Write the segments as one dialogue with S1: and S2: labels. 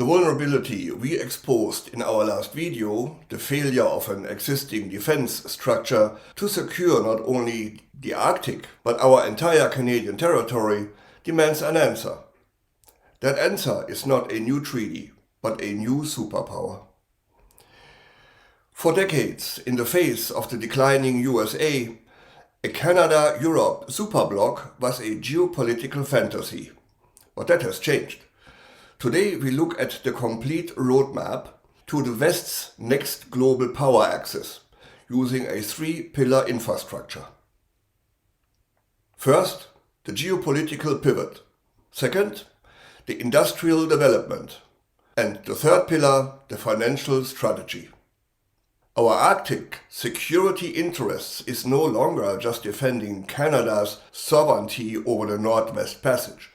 S1: The vulnerability we exposed in our last video, the failure of an existing defense structure to secure not only the Arctic but our entire Canadian territory, demands an answer. That answer is not a new treaty, but a new superpower. For decades, in the face of the declining USA, a Canada-Europe Super Bloc was a geopolitical fantasy. But that has changed. Today we look at the complete roadmap to the West's next global power axis, using a three-pillar infrastructure. First, the geopolitical pivot. Second, the industrial development. And the third pillar, the financial strategy. Our Arctic security interests is no longer just defending Canada's sovereignty over the Northwest Passage.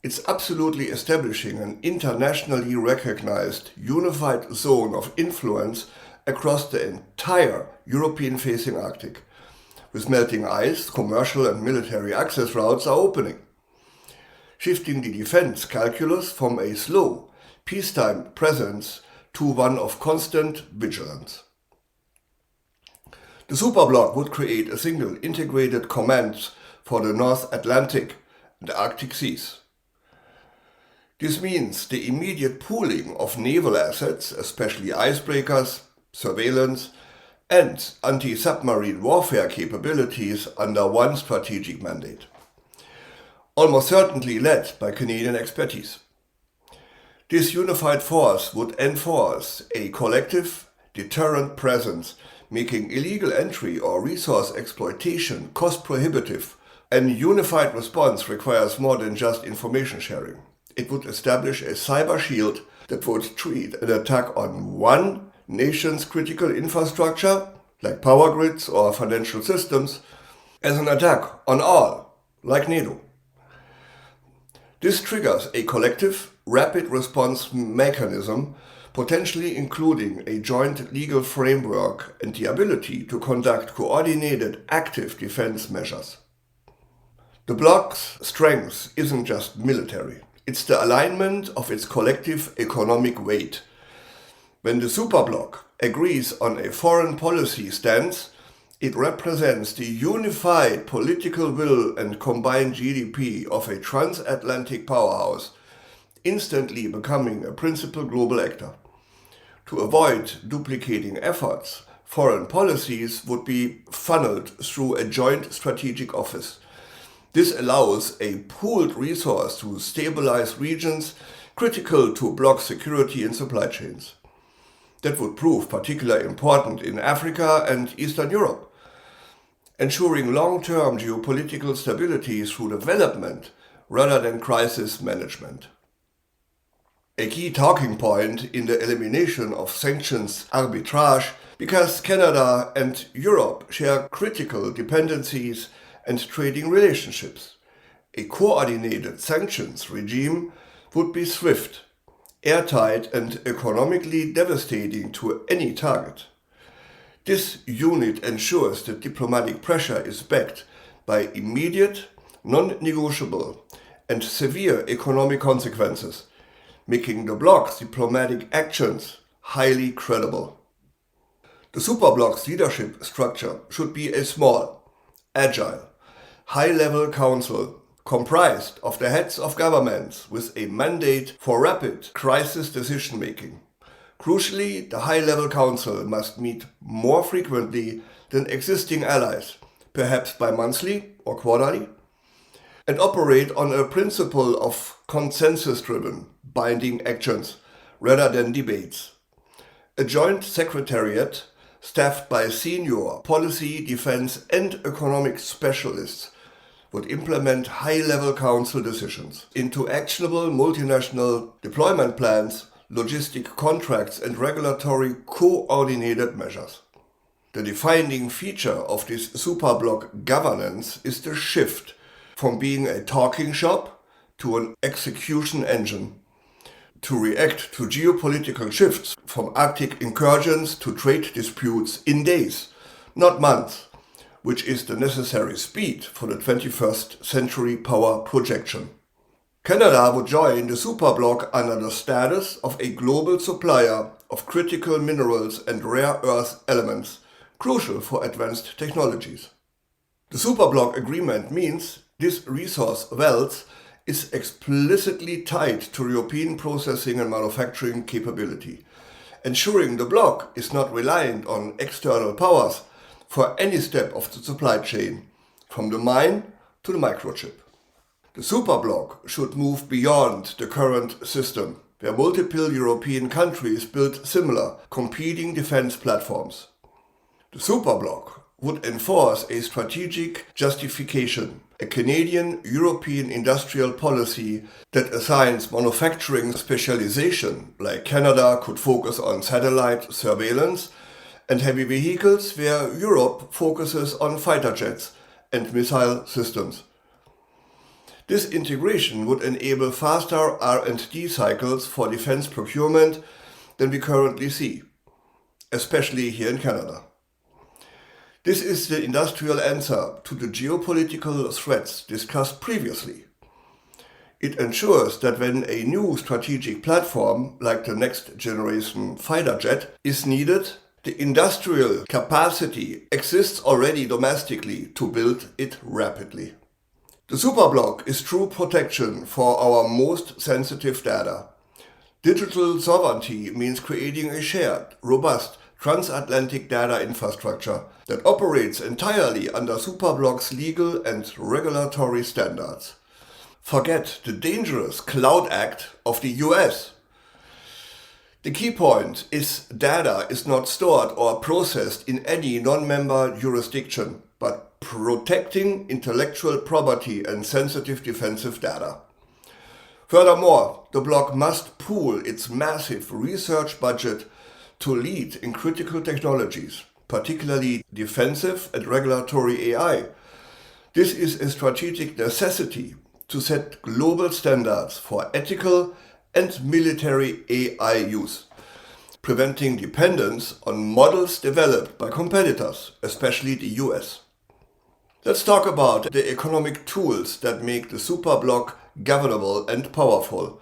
S1: It's absolutely establishing an internationally recognized unified zone of influence across the entire European-facing Arctic. With melting ice, commercial and military access routes are opening, shifting the defense calculus from a slow, peacetime presence to one of constant vigilance. The Super Bloc would create a single integrated command for the North Atlantic and Arctic seas. This means the immediate pooling of naval assets, especially icebreakers, surveillance, and anti-submarine warfare capabilities under one strategic mandate, almost certainly led by Canadian expertise. This unified force would enforce a collective, deterrent presence, making illegal entry or resource exploitation cost prohibitive. An unified response requires more than just information sharing. It would establish a cyber shield that would treat an attack on one nation's critical infrastructure, like power grids or financial systems, as an attack on all, like NATO. This triggers a collective, rapid response mechanism, potentially including a joint legal framework and the ability to conduct coordinated active defense measures. The bloc's strength isn't just military. It's the alignment of its collective economic weight. When the Super Bloc agrees on a foreign policy stance, it represents the unified political will and combined GDP of a transatlantic powerhouse, instantly becoming a principal global actor. To avoid duplicating efforts, foreign policies would be funneled through a joint strategic office. This allows a pooled resource to stabilize regions critical to bloc security and supply chains. That would prove particularly important in Africa and Eastern Europe, ensuring long-term geopolitical stability through development rather than crisis management. A key talking point in the elimination of sanctions arbitrage, because Canada and Europe share critical dependencies and trading relationships. A coordinated sanctions regime would be swift, airtight, and economically devastating to any target. This unit ensures that diplomatic pressure is backed by immediate, non-negotiable, and severe economic consequences, making the bloc's diplomatic actions highly credible. The Super Bloc's leadership structure should be a small, agile, high-level council comprised of the heads of governments with a mandate for rapid crisis decision-making. Crucially, the high-level council must meet more frequently than existing allies, perhaps bi-monthly or quarterly, and operate on a principle of consensus-driven, binding actions rather than debates. A joint secretariat staffed by senior policy, defense, and economic specialists would implement high-level council decisions into actionable multinational deployment plans, logistic contracts, and regulatory coordinated measures. The defining feature of this Super Bloc governance is the shift from being a talking shop to an execution engine, to react to geopolitical shifts from Arctic incursions to trade disputes in days, not months, which is the necessary speed for the 21st century power projection. Canada would join the Super Bloc under the status of a global supplier of critical minerals and rare earth elements, crucial for advanced technologies. The Super Bloc agreement means this resource wealth is explicitly tied to European processing and manufacturing capability, ensuring the bloc is not reliant on external powers for any step of the supply chain, from the mine to the microchip. The Super Bloc should move beyond the current system, where multiple European countries build similar, competing defense platforms. The Super Bloc would enforce a strategic justification, a Canadian-European industrial policy that assigns manufacturing specialization, like Canada could focus on satellite surveillance and heavy vehicles, where Europe focuses on fighter jets and missile systems. This integration would enable faster R&D cycles for defense procurement than we currently see, especially here in Canada. This is the industrial answer to the geopolitical threats discussed previously. It ensures that when a new strategic platform, like the next generation fighter jet, is needed, the industrial capacity exists already domestically to build it rapidly. The Super Bloc is true protection for our most sensitive data. Digital sovereignty means creating a shared, robust, transatlantic data infrastructure that operates entirely under Super Bloc's legal and regulatory standards. Forget the dangerous Cloud Act of the US. The key point is data is not stored or processed in any non-member jurisdiction, but protecting intellectual property and sensitive defensive data. Furthermore, the bloc must pool its massive research budget to lead in critical technologies, particularly defensive and regulatory AI. This is a strategic necessity to set global standards for ethical and military AI use, preventing dependence on models developed by competitors, especially the US. Let's talk about the economic tools that make the Super Bloc governable and powerful,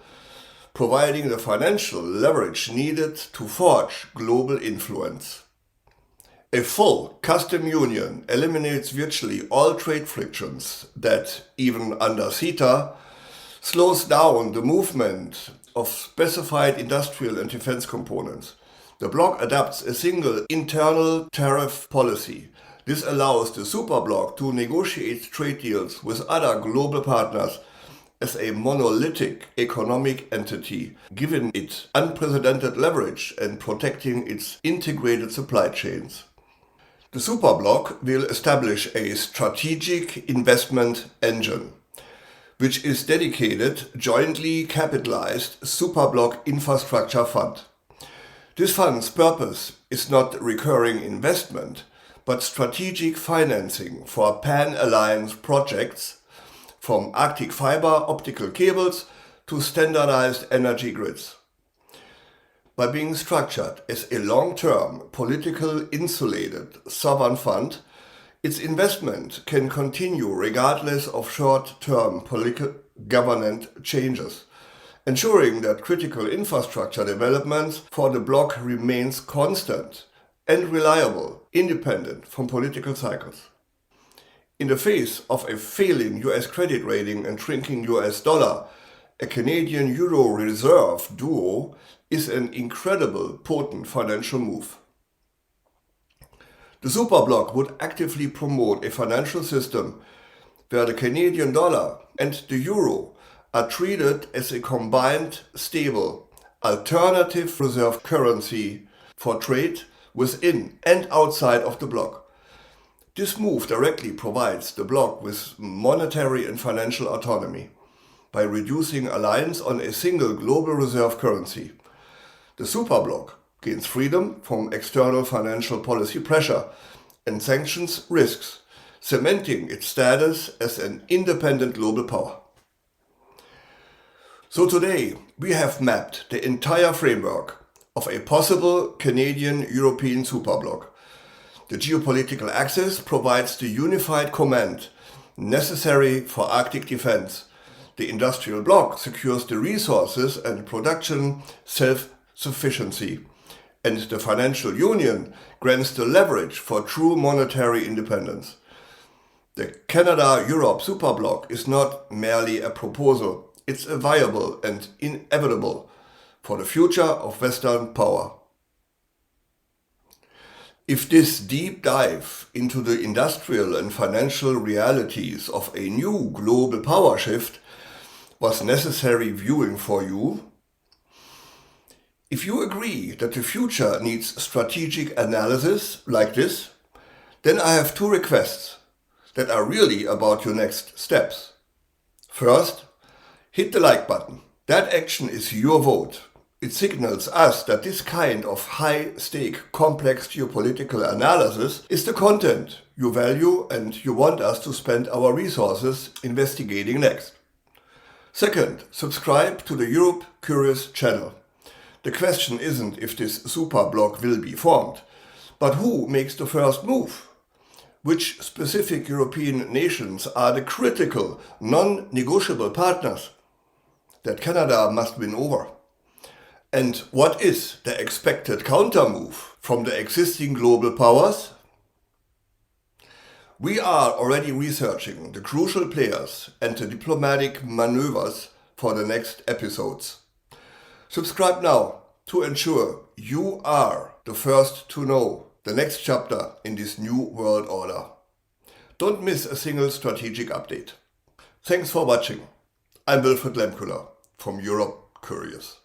S1: providing the financial leverage needed to forge global influence. A full custom union eliminates virtually all trade frictions that, even under CETA, slows down the movement of specified industrial and defense components. The bloc adopts a single internal tariff policy. This allows the Super Bloc to negotiate trade deals with other global partners as a monolithic economic entity, giving it unprecedented leverage and protecting its integrated supply chains. The Super Bloc will establish a strategic investment engine, which is dedicated, jointly capitalized Super Bloc Infrastructure Fund. This fund's purpose is not recurring investment, but strategic financing for pan-alliance projects, from Arctic fiber optical cables to standardized energy grids. By being structured as a long-term, political insulated sovereign fund, its investment can continue regardless of short-term political governance changes, ensuring that critical infrastructure developments for the bloc remains constant and reliable, independent from political cycles. In the face of a failing US credit rating and shrinking US dollar, a Canadian-Euro reserve duo is an incredible, potent financial move. The Super Bloc would actively promote a financial system where the Canadian dollar and the euro are treated as a combined, stable, alternative reserve currency for trade within and outside of the bloc. This move directly provides the bloc with monetary and financial autonomy by reducing reliance on a single global reserve currency. The Super Bloc gains freedom from external financial policy pressure and sanctions risks, cementing its status as an independent global power. So today, we have mapped the entire framework of a possible Canadian-European Super Bloc. The geopolitical axis provides the unified command necessary for Arctic defense, The industrial bloc secures the resources and production self-sufficiency, and the financial union grants the leverage for true monetary independence. The Canada-Europe Super Bloc is not merely a proposal, it's a viable and inevitable for the future of Western power. If this deep dive into the industrial and financial realities of a new global power shift was necessary viewing for you, if you agree that the future needs strategic analysis like this, then I have two requests that are really about your next steps. First, hit the like button. That action is your vote. It signals us that this kind of high-stake, complex geopolitical analysis is the content you value and you want us to spend our resources investigating next. Second, subscribe to the Europe Curious channel. The question isn't if this super bloc will be formed, but who makes the first move? Which specific European nations are the critical, non-negotiable partners that Canada must win over? And what is the expected counter-move from the existing global powers? We are already researching the crucial players and the diplomatic maneuvers for the next episodes. Subscribe now to ensure you are the first to know the next chapter in this new world order. Don't miss a single strategic update. Thanks for watching. I'm Wilfried Lemkuller from Europe Curious.